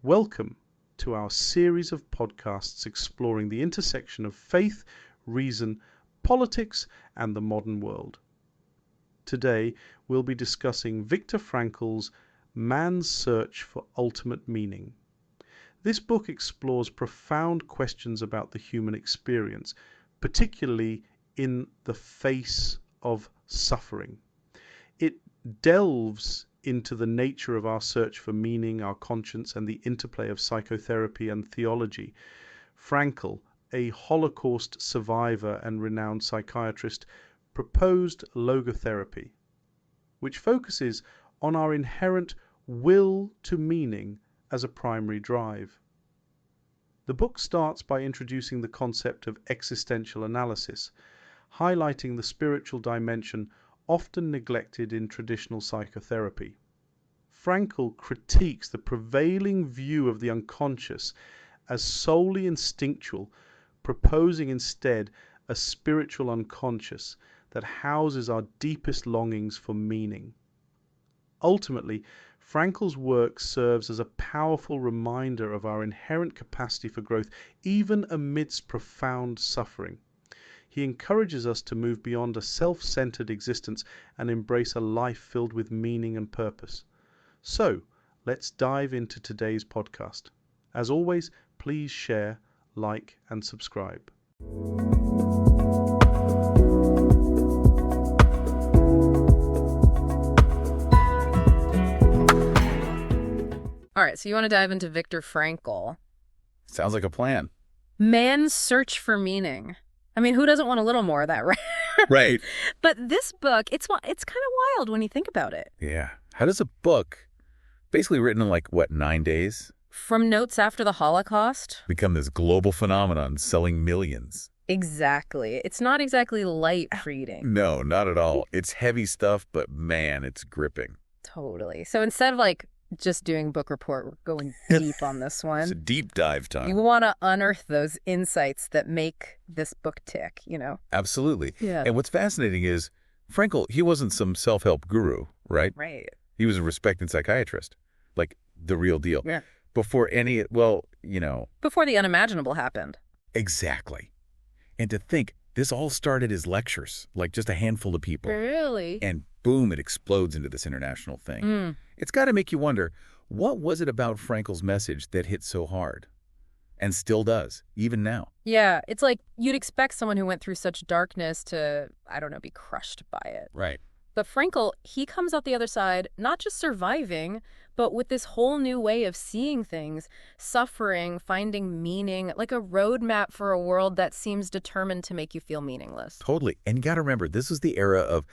Welcome to our series of podcasts exploring the intersection of faith, reason, politics, and the modern world. Today, we'll be discussing Viktor Frankl's Man's Search for Ultimate Meaning. This book explores profound questions about the human experience, particularly in the face of suffering. It delves into the nature of our search for meaning, our conscience, and the interplay of psychotherapy and theology. Frankl, a Holocaust survivor and renowned psychiatrist, proposed logotherapy, which focuses on our inherent will to meaning as a primary drive. The book starts by introducing the concept of existential analysis, highlighting the spiritual dimension often neglected in traditional psychotherapy. Frankl critiques the prevailing view of the unconscious as solely instinctual, proposing instead a spiritual unconscious that houses our deepest longings for meaning. Ultimately, Frankl's work serves as a powerful reminder of our inherent capacity for growth, even amidst profound suffering. He encourages us to move beyond a self-centered existence and embrace a life filled with meaning and purpose. So, let's dive into today's podcast. As always, please share, like, and subscribe. All right, so you want to dive into Viktor Frankl. Sounds like a plan. Man's Search for Meaning. I mean, who doesn't want a little more of that, right? Right. But this book, it's kind of wild when you think about it. Yeah. How does a book, basically written in 9 days, From notes after the Holocaust? become this global phenomenon selling millions? Exactly. It's not exactly light reading. No, not at all. It's heavy stuff, but man, it's gripping. Totally. So instead of just doing book report, we're going deep on this It's one. a deep dive time. You want to unearth those insights that make this book tick, Absolutely. Yeah. And what's fascinating is Frankl, he wasn't some self-help guru, right? Right. He was a respected psychiatrist, like the real deal. Yeah. Before any, Before the unimaginable happened. exactly. And to think, this all started as lectures, like just a handful of people. Really? And boom, it explodes into this international thing. Mm. It's got to make you wonder, what was it about Frankl's message that hit so hard? And still does, even now. Yeah, it's like you'd expect someone who went through such darkness to, be crushed by it. Right. But Frankl, he comes out the other side, not just surviving, but with this whole new way of seeing things, suffering, finding meaning, like a roadmap for a world that seems determined to make you feel meaningless. Totally. And you got to remember, this was the era of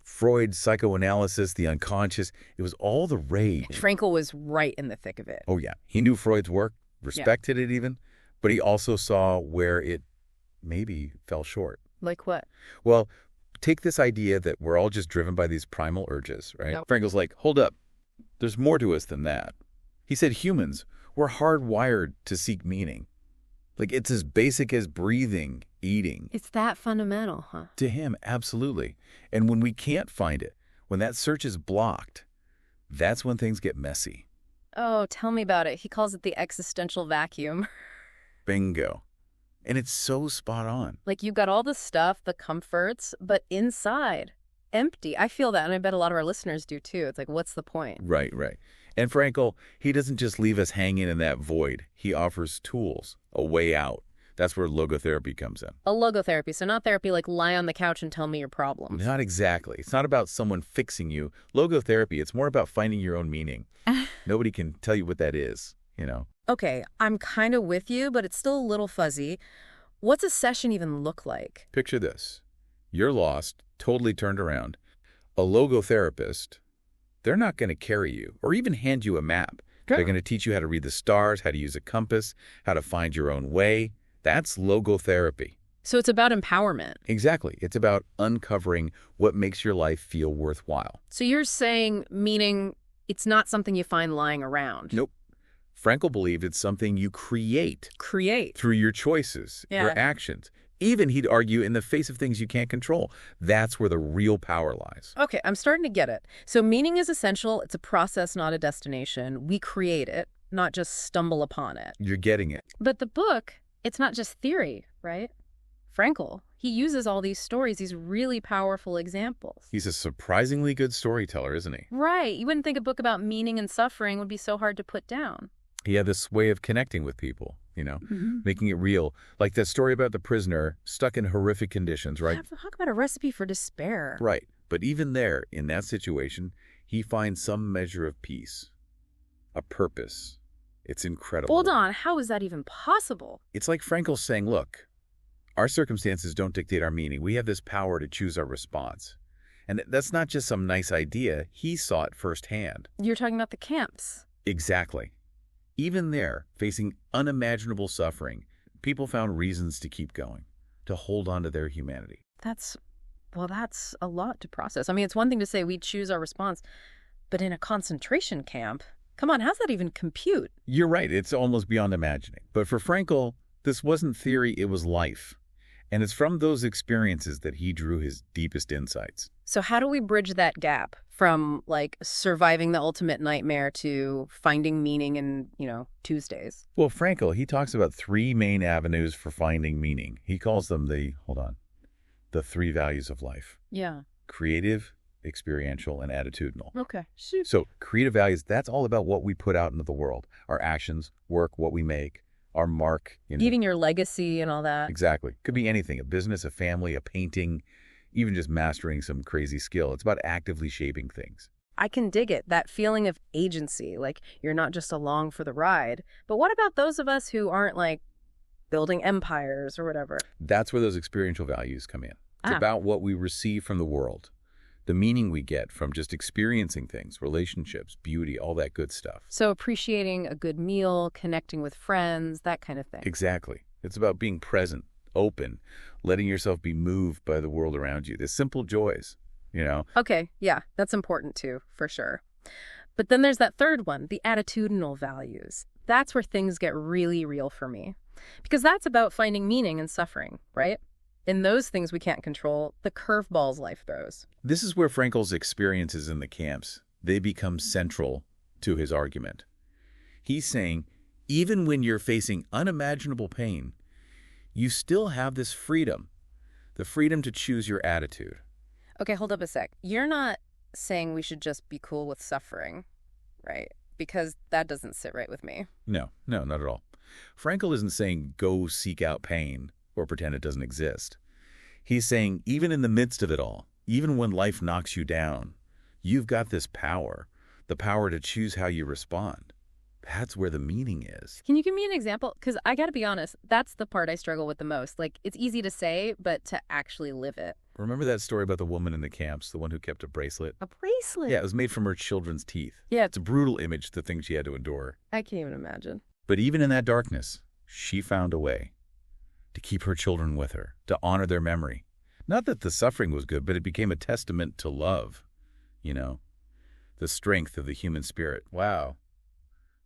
Freud's psychoanalysis, the unconscious. It was all the rage. Frankl was right in the thick of it. Oh, yeah. He knew Freud's work, respected it even, but he also saw where it maybe fell short. Like what? Well, take this idea that we're all just driven by these primal urges, right? Yep. Frankl's like, hold up. There's more to us than that. He said humans, we're hardwired to seek meaning. It's as basic as breathing, eating. It's that fundamental, huh? To him, absolutely. And when we can't find it, when that search is blocked, that's when things get messy. Oh, tell me about it. He calls it the existential vacuum. Bingo. And it's so spot on. You've got all the stuff, the comforts, but inside, empty. I feel that, and I bet a lot of our listeners do too. It's what's the point? Right. And Frankl, he doesn't just leave us hanging in that void. He offers tools, a way out. That's where logotherapy comes in. A logotherapy, so not therapy lie on the couch and tell me your problems. Not exactly. It's not about someone fixing you. Logotherapy, it's more about finding your own meaning. Nobody can tell you what that is, Okay, I'm kind of with you, but it's still a little fuzzy. What's a session even look like? Picture this. You're lost, totally turned around. A logotherapist, they're not going to carry you or even hand you a map. Sure. They're going to teach you how to read the stars, how to use a compass, how to find your own way. That's logotherapy. So it's about empowerment. Exactly. It's about uncovering what makes your life feel worthwhile. So you're saying, meaning it's not something you find lying around. Nope. Frankl believed it's something you create. Create. Through your choices, Yeah. your actions. Even, he'd argue, in the face of things you can't control. That's where the real power lies. Okay, I'm starting to get it. So meaning is essential. It's a process, not a destination. We create it. not just stumble upon it. You're getting it. But the book, it's not just theory, right? Frankl, he uses all these stories, these really powerful examples. He's a surprisingly good storyteller, isn't he? Right. You wouldn't think a book about meaning and suffering would be so hard to put down. He had this way of connecting with people, making it real. Like that story about the prisoner stuck in horrific conditions, right? Talk about a recipe for despair. Right. But even there, in that situation, he finds some measure of peace, a purpose. It's incredible. Hold on. How is that even possible? It's like Frankl saying, look, our circumstances don't dictate our meaning. We have this power to choose our response. And that's not just some nice idea. He saw it firsthand. You're talking about the camps. Exactly. Even there, facing unimaginable suffering, people found reasons to keep going, to hold on to their humanity. That's a lot to process. I mean, it's one thing to say we choose our response, but in a concentration camp, come on, how's that even compute? You're right. It's almost beyond imagining. But for Frankl, this wasn't theory, it was life. And it's from those experiences that he drew his deepest insights. So how do we bridge that gap from, like, surviving the ultimate nightmare to finding meaning in, Tuesdays? Well, Frankl, he talks about three main avenues for finding meaning. He calls them the three values of life. Yeah. Creative, experiential, and attitudinal. Okay. So creative values, that's all about what we put out into the world. Our actions, work, what we make, our mark. Leaving your legacy and all that. Exactly. Could be anything, a business, a family, a painting, even just mastering some crazy skill. It's about actively shaping things. I can dig it, that feeling of agency, like you're not just along for the ride. But what about those of us who aren't, like, building empires or whatever? That's where those experiential values come in. It's about what we receive from the world, the meaning we get from just experiencing things, relationships, beauty, all that good stuff. So appreciating a good meal, connecting with friends, that kind of thing. Exactly. It's about being present, open, letting yourself be moved by the world around you. The simple joys, Okay, yeah, that's important too, for sure. But then there's that third one, the attitudinal values. That's where things get really real for me. Because that's about finding meaning in suffering, right? In those things we can't control, the curveballs life throws. This is where Frankl's experiences in the camps, they become central to his argument. He's saying, even when you're facing unimaginable pain, you still have this freedom, the freedom to choose your attitude. Okay, hold up a sec. You're not saying we should just be cool with suffering, right? Because that doesn't sit right with me. No, not at all. Frankl isn't saying go seek out pain or pretend it doesn't exist. He's saying even in the midst of it all, even when life knocks you down, you've got this power, the power to choose how you respond. That's where the meaning is. Can you give me an example? Because I got to be honest, that's the part I struggle with the most. Like, it's easy to say, but to actually live it. Remember that story about the woman in the camps, the one who kept a bracelet? A bracelet? Yeah, it was made from her children's teeth. Yeah. It's a brutal image, the thing she had to endure. I can't even imagine. But even in that darkness, she found a way to keep her children with her, to honor their memory. Not that the suffering was good, but it became a testament to love, the strength of the human spirit. Wow.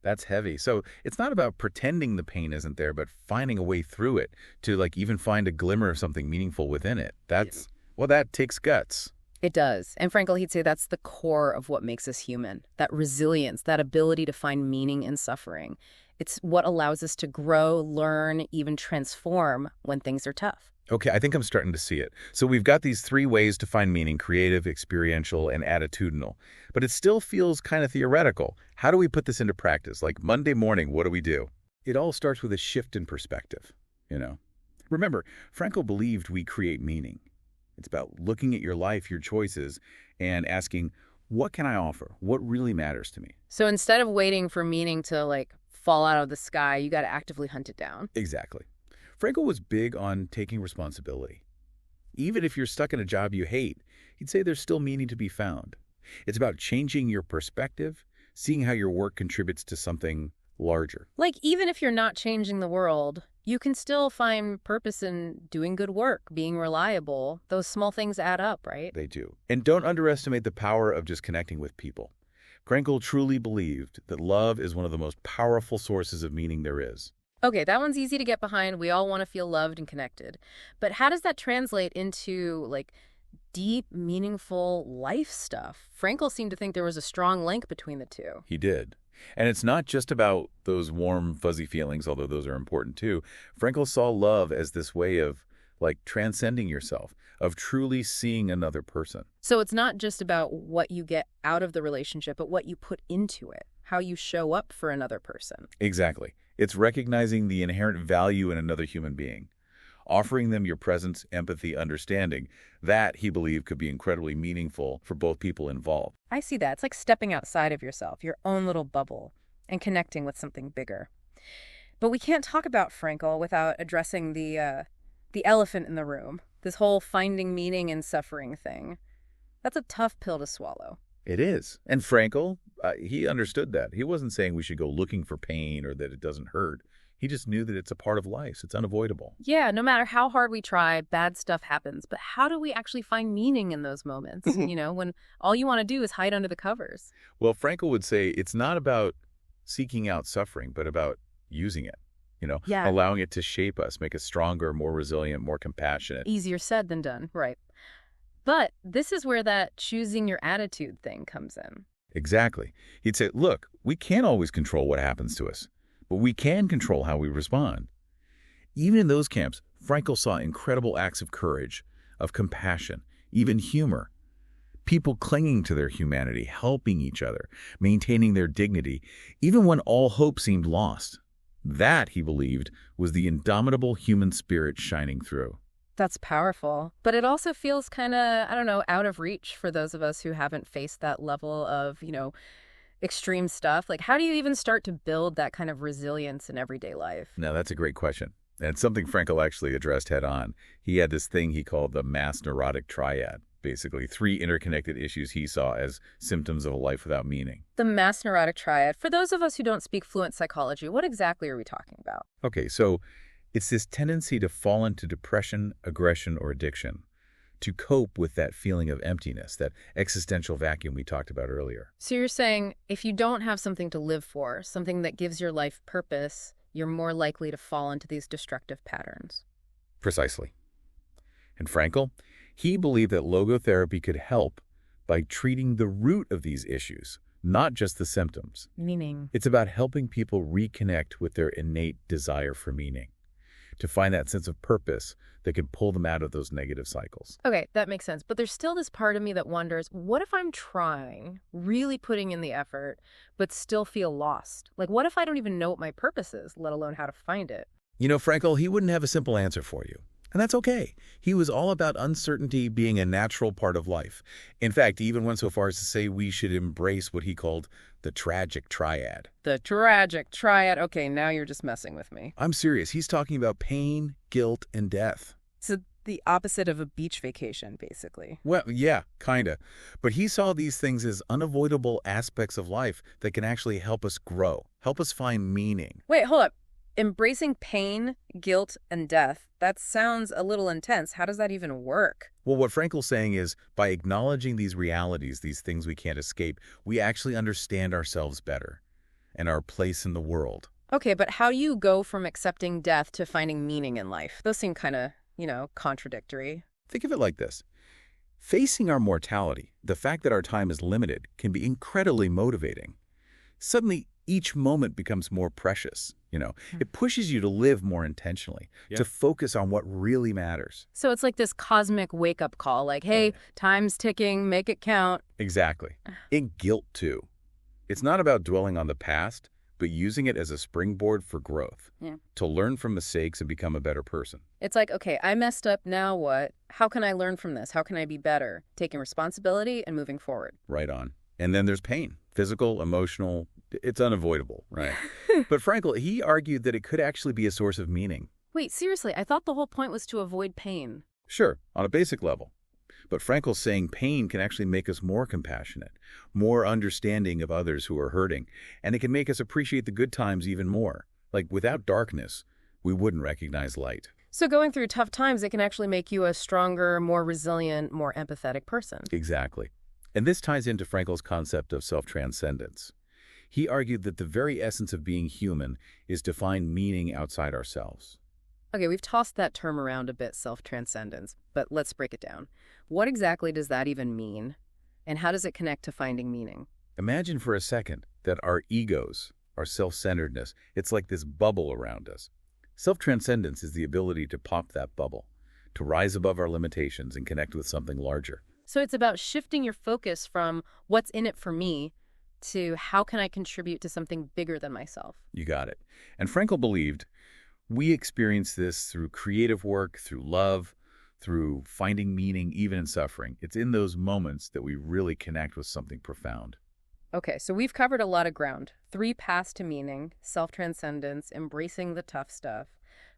That's heavy. So it's not about pretending the pain isn't there, but finding a way through it to, like, even find a glimmer of something meaningful within it. That takes guts. It does. And Frankl, he'd say that's the core of what makes us human. That resilience, that ability to find meaning in suffering. It's what allows us to grow, learn, even transform when things are tough. Okay, I think I'm starting to see it. So we've got these three ways to find meaning: creative, experiential, and attitudinal. But it still feels kind of theoretical. How do we put this into practice? Like Monday morning, what do we do? It all starts with a shift in perspective, Remember, Frankl believed we create meaning. It's about looking at your life, your choices, and asking, what can I offer? What really matters to me? So instead of waiting for meaning to, like, fall out of the sky, you got to actively hunt it down. Exactly. Frankl was big on taking responsibility. Even if you're stuck in a job you hate, he'd say there's still meaning to be found. It's about changing your perspective, seeing how your work contributes to something larger. Like, even if you're not changing the world, you can still find purpose in doing good work, being reliable. Those small things add up, right? They do. And don't underestimate the power of just connecting with people. Frankl truly believed that love is one of the most powerful sources of meaning there is. Okay, that one's easy to get behind. We all want to feel loved and connected. But how does that translate into, like, deep, meaningful life stuff? Frankl seemed to think there was a strong link between the two. He did. And it's not just about those warm, fuzzy feelings, although those are important too. Frankl saw love as this way of, like, transcending yourself, of truly seeing another person. So it's not just about what you get out of the relationship, but what you put into it, how you show up for another person. Exactly. It's recognizing the inherent value in another human being, offering them your presence, empathy, understanding. That, he believed, could be incredibly meaningful for both people involved. I see that. It's like stepping outside of yourself, your own little bubble, and connecting with something bigger. But we can't talk about Frankl without addressing the elephant in the room, this whole finding meaning in suffering thing. That's a tough pill to swallow. It is. And Frankl, he understood that. He wasn't saying we should go looking for pain or that it doesn't hurt. He just knew that it's a part of life. It's unavoidable. Yeah, no matter how hard we try, bad stuff happens. But how do we actually find meaning in those moments, when all you want to do is hide under the covers? Well, Frankl would say it's not about seeking out suffering, but about using it, Yeah. allowing it to shape us, make us stronger, more resilient, more compassionate. Easier said than done, right. But this is where that choosing your attitude thing comes in. Exactly. He'd say, look, we can't always control what happens to us, but we can control how we respond. Even in those camps, Frankl saw incredible acts of courage, of compassion, even humor. People clinging to their humanity, helping each other, maintaining their dignity, even when all hope seemed lost. That, he believed, was the indomitable human spirit shining through. That's powerful. But it also feels kind of, out of reach for those of us who haven't faced that level of, extreme stuff. Like, how do you even start to build that kind of resilience in everyday life? Now, that's a great question. And it's something Frankl actually addressed head on. He had this thing he called the mass neurotic triad, basically 3 interconnected issues he saw as symptoms of a life without meaning. The mass neurotic triad. For those of us who don't speak fluent psychology, what exactly are we talking about? Okay, so it's this tendency to fall into depression, aggression, or addiction, to cope with that feeling of emptiness, that existential vacuum we talked about earlier. So you're saying if you don't have something to live for, something that gives your life purpose, you're more likely to fall into these destructive patterns. Precisely. And Frankl, he believed that logotherapy could help by treating the root of these issues, not just the symptoms. Meaning? It's about helping people reconnect with their innate desire for meaning, to find that sense of purpose that can pull them out of those negative cycles. Okay, that makes sense. But there's still this part of me that wonders, what if I'm trying, really putting in the effort, but still feel lost? Like, what if I don't even know what my purpose is, let alone how to find it? Frankl, he wouldn't have a simple answer for you. And that's okay. He was all about uncertainty being a natural part of life. In fact, he even went so far as to say we should embrace what he called the tragic triad. The tragic triad. Okay, now you're just messing with me. I'm serious. He's talking about pain, guilt, and death. So the opposite of a beach vacation, basically. Well, yeah, kinda. But he saw these things as unavoidable aspects of life that can actually help us grow, help us find meaning. Wait, hold up. Embracing pain, guilt, and death, that sounds a little intense. How does that even work? Well, what Frankl's saying is, by acknowledging these realities, these things we can't escape, we actually understand ourselves better and our place in the world. Okay, but how do you go from accepting death to finding meaning in life? Those seem kind of, contradictory. Think of it like this. Facing our mortality, the fact that our time is limited, can be incredibly motivating. Suddenly, each moment becomes more precious. It pushes you to live more intentionally, to focus on what really matters. So it's like this cosmic wake-up call, like, hey, time's ticking, make it count. Exactly. And guilt, too. It's not about dwelling on the past, but using it as a springboard for growth, to learn from mistakes and become a better person. It's like, okay, I messed up, now what? How can I learn from this? How can I be better? Taking responsibility and moving forward. Right on. And then there's pain, physical, emotional. It's unavoidable, right? But Frankl, he argued that it could actually be a source of meaning. Wait, seriously, I thought the whole point was to avoid pain. Sure, on a basic level. But Frankl's saying pain can actually make us more compassionate, more understanding of others who are hurting, and it can make us appreciate the good times even more. Like, without darkness, we wouldn't recognize light. So going through tough times, it can actually make you a stronger, more resilient, more empathetic person. Exactly. And this ties into Frankl's concept of self-transcendence. He argued that the very essence of being human is to find meaning outside ourselves. Okay, we've tossed that term around a bit, self-transcendence, but let's break it down. What exactly does that even mean? And how does it connect to finding meaning? Imagine for a second that our egos, our self-centeredness, it's like this bubble around us. Self-transcendence is the ability to pop that bubble, to rise above our limitations and connect with something larger. So it's about shifting your focus from what's in it for me to how can I contribute to something bigger than myself. You got it. And Frankl believed we experience this through creative work, through love, through finding meaning, even in suffering. It's in those moments that we really connect with something profound. Okay, so we've covered a lot of ground. 3 paths to meaning, self-transcendence, embracing the tough stuff.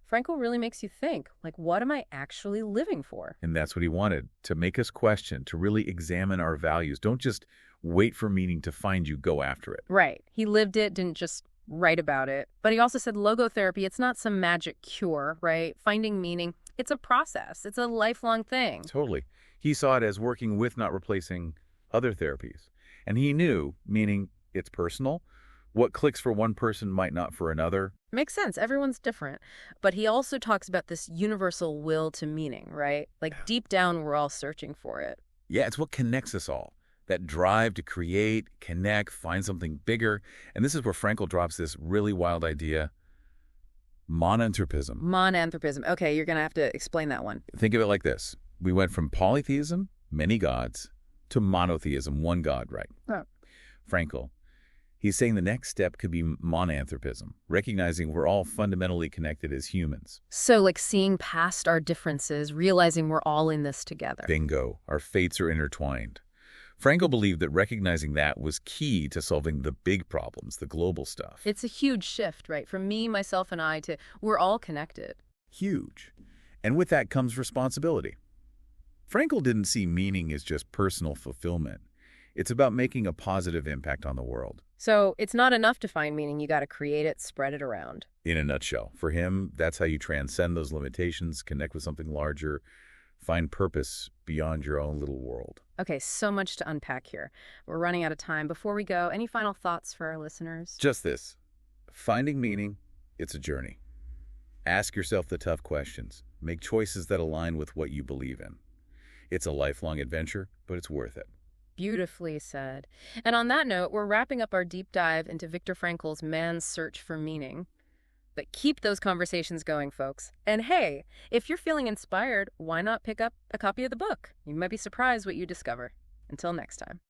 Frankl really makes you think, like, what am I actually living for? And that's what he wanted, to make us question, to really examine our values. Don't just wait for meaning to find you, go after it. Right. He lived it, didn't just write about it. But he also said logotherapy, it's not some magic cure, right? Finding meaning, it's a process. It's a lifelong thing. Totally. He saw it as working with, not replacing, other therapies. And he knew, meaning it's personal. What clicks for one person might not for another. Makes sense. Everyone's different. But he also talks about this universal will to meaning, right? Like deep down, we're all searching for it. Yeah, it's what connects us all. That drive to create, connect, find something bigger. And this is where Frankl drops this really wild idea, monanthropism. Monanthropism. Okay, you're going to have to explain that one. Think of it like this. We went from polytheism, many gods, to monotheism, one God, right? Oh. Frankl, he's saying the next step could be monanthropism, recognizing we're all fundamentally connected as humans. So like seeing past our differences, realizing we're all in this together. Bingo. Our fates are intertwined. Frankl believed that recognizing that was key to solving the big problems, the global stuff. It's a huge shift, right? From me, myself, and I to we're all connected. Huge. And with that comes responsibility. Frankl didn't see meaning as just personal fulfillment. It's about making a positive impact on the world. So it's not enough to find meaning. You got to create it, spread it around. In a nutshell, for him, that's how you transcend those limitations, connect with something larger, find purpose beyond your own little world. Okay, so much to unpack here. We're running out of time. Before we go, any final thoughts for our listeners? Just this. Finding meaning, it's a journey. Ask yourself the tough questions. Make choices that align with what you believe in. It's a lifelong adventure, but it's worth it. Beautifully said. And on that note, we're wrapping up our deep dive into Viktor Frankl's Man's Search for Meaning. But keep those conversations going, folks. And hey, if you're feeling inspired, why not pick up a copy of the book? You might be surprised what you discover. Until next time.